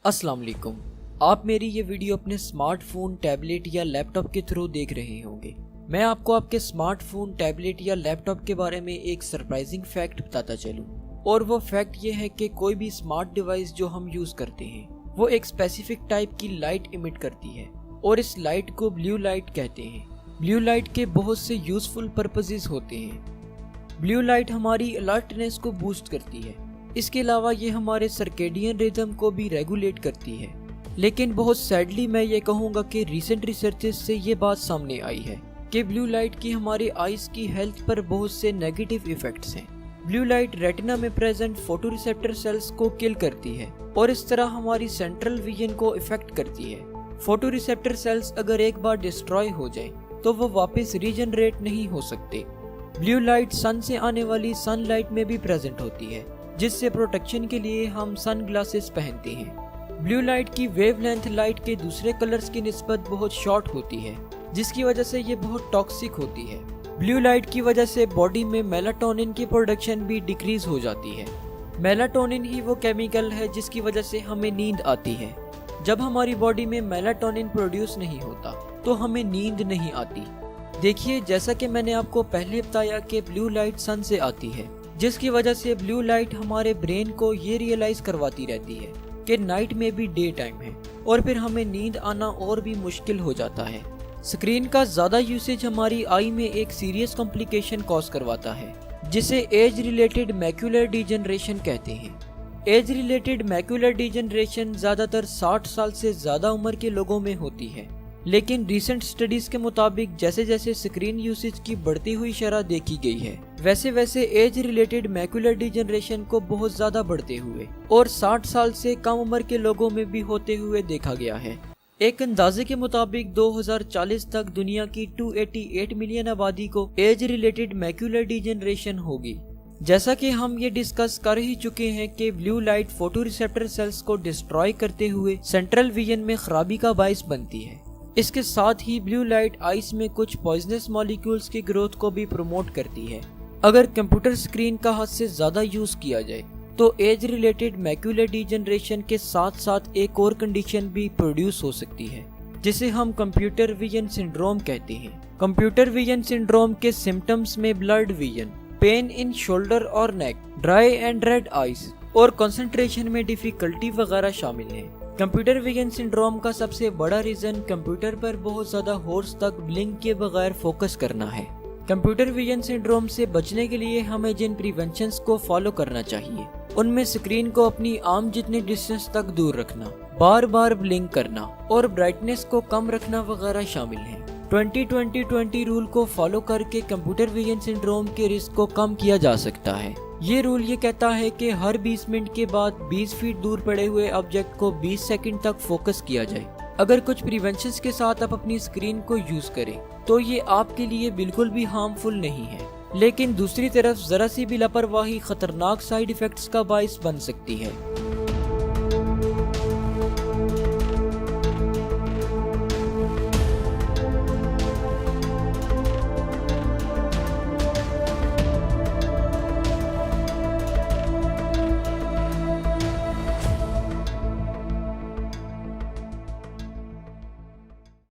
अस्सलाम वालेकुम। आप मेरी ये वीडियो अपने स्मार्टफोन, टैबलेट या लैपटॉप के थ्रू देख रहे होंगे। मैं आपको आपके स्मार्टफोन, टैबलेट या लैपटॉप के बारे में एक सरप्राइजिंग फैक्ट बताता चलूं, और वो फैक्ट ये है कि कोई भी स्मार्ट डिवाइस जो हम यूज करते हैं वो एक स्पेसिफिक टाइप की लाइट इमिट करती है और इस लाइट को ब्लू लाइट कहते हैं। ब्लू लाइट के बहुत से यूजफुल पर्पसेस होते हैं। ब्लू लाइट हमारी अलर्टनेस को बूस्ट करती है। इसके अलावा ये हमारे सर्केडियन रिदम को भी रेगुलेट करती है। लेकिन बहुत सैडली मैं ये कहूँगा कि रिसेंट रिसर्चेस से ये बात सामने आई है कि ब्लू लाइट की हमारे आईज की हेल्थ पर बहुत से नेगेटिव इफेक्ट्स हैं। ब्लू लाइट रेटिना में प्रेजेंट फोटोरिसेप्टर सेल्स को किल करती है और इस तरह हमारी सेंट्रल विजन को इफेक्ट करती है। फोटोरिसेप्टर सेल्स अगर एक बार डिस्ट्रॉय हो जाए तो वो वापस रीजनरेट नहीं हो सकते। ब्लू लाइट सन से आने वाली सनलाइट में भी प्रेजेंट होती है, जिससे प्रोटेक्शन के लिए हम सन ग्लासेस पहनते हैं। ब्लू लाइट की वेवलेंथ लाइट के दूसरे कलर्स की निस्बत बहुत शॉर्ट होती है, जिसकी वजह से ये बहुत टॉक्सिक होती है। ब्लू लाइट की वजह से बॉडी में मेलाटोनिन की प्रोडक्शन भी डिक्रीज हो जाती है। मेलाटोनिन ही वो केमिकल है जिसकी वजह से हमें नींद आती है। जब हमारी बॉडी में मेलाटोनिन प्रोड्यूस नहीं होता तो हमें नींद नहीं आती। देखिए, जैसा कि मैंने आपको पहले बताया कि ब्लू लाइट सन से आती है, जिसकी वजह से ब्लू लाइट हमारे ब्रेन को ये रियलाइज करवाती रहती है कि नाइट में भी डे टाइम है, और फिर हमें नींद आना और भी मुश्किल हो जाता है। स्क्रीन का ज्यादा यूसेज हमारी आई में एक सीरियस कॉम्प्लिकेशन कॉज करवाता है, जिसे एज रिलेटेड मैक्यूलर डिजनरेशन कहते हैं। एज रिलेटेड मैक्यूलर डिजनरेशन ज्यादातर 60 साल से ज्यादा उम्र के लोगों में होती है, लेकिन रिसेंट स्टडीज के मुताबिक जैसे जैसे स्क्रीन यूसेज की बढ़ती हुई शरह देखी गई है, वैसे वैसे एज रिलेटेड मैक्यूलर डिजनरेशन को बहुत ज्यादा बढ़ते हुए और 60 साल से कम उम्र के लोगों में भी होते हुए देखा गया है। एक अंदाजे के मुताबिक 2040 तक दुनिया की 288 मिलियन आबादी को एज रिलेटेड मैक्यूलर डिजनरेशन होगी। जैसा कि हम ये डिस्कस कर ही चुके हैं कि ब्लू लाइट फोटोरिसेप्टर सेल्स को डिस्ट्रॉय करते हुए सेंट्रल विजन में खराबी का बाइस बनती है। इसके साथ ही ब्लू लाइट आइस में कुछ पॉइजनस मॉलिक्यूल्स की ग्रोथ को भी प्रमोट करती है। अगर कंप्यूटर स्क्रीन का हद से ज्यादा यूज किया जाए तो एज रिलेटेड मैक्यूलर डिजनरेशन के साथ साथ एक और कंडीशन भी प्रोड्यूस हो सकती है, जिसे हम कंप्यूटर विजन सिंड्रोम कहते हैं। कंप्यूटर विजन सिंड्रोम के सिम्टम्स में blurred vision, pain in shoulder और नेक, ड्राई एंड रेड आइज और कंसंट्रेशन में डिफिकल्टी वगैरह शामिल है। कंप्यूटर विजन सिंड्रोम का सबसे बड़ा रीजन कंप्यूटर पर बहुत ज्यादा होर्स तक ब्लिंक के बगैर फोकस करना है। कंप्यूटर विजन सिंड्रोम से बचने के लिए हमें जिन प्रिवेंशंस को फॉलो करना चाहिए, उनमें स्क्रीन को अपनी आर्म जितने डिस्टेंस तक दूर रखना, बार बार ब्लिंक करना और ब्राइटनेस को कम रखना वगैरह शामिल है। 20-20-20 रूल को फॉलो करके कंप्यूटर विजन सिंड्रोम के रिस्क को कम किया जा सकता है। ये रूल ये कहता है कि हर 20 मिनट के बाद 20 फीट दूर पड़े हुए ऑब्जेक्ट को 20 सेकंड तक फोकस किया जाए। अगर कुछ प्रिवेंशंस के साथ आप अपनी स्क्रीन को यूज करें तो ये आपके लिए बिल्कुल भी हार्मफुल नहीं है, लेकिन दूसरी तरफ जरा सी भी लापरवाही खतरनाक साइड इफेक्ट्स का बाइस बन सकती है।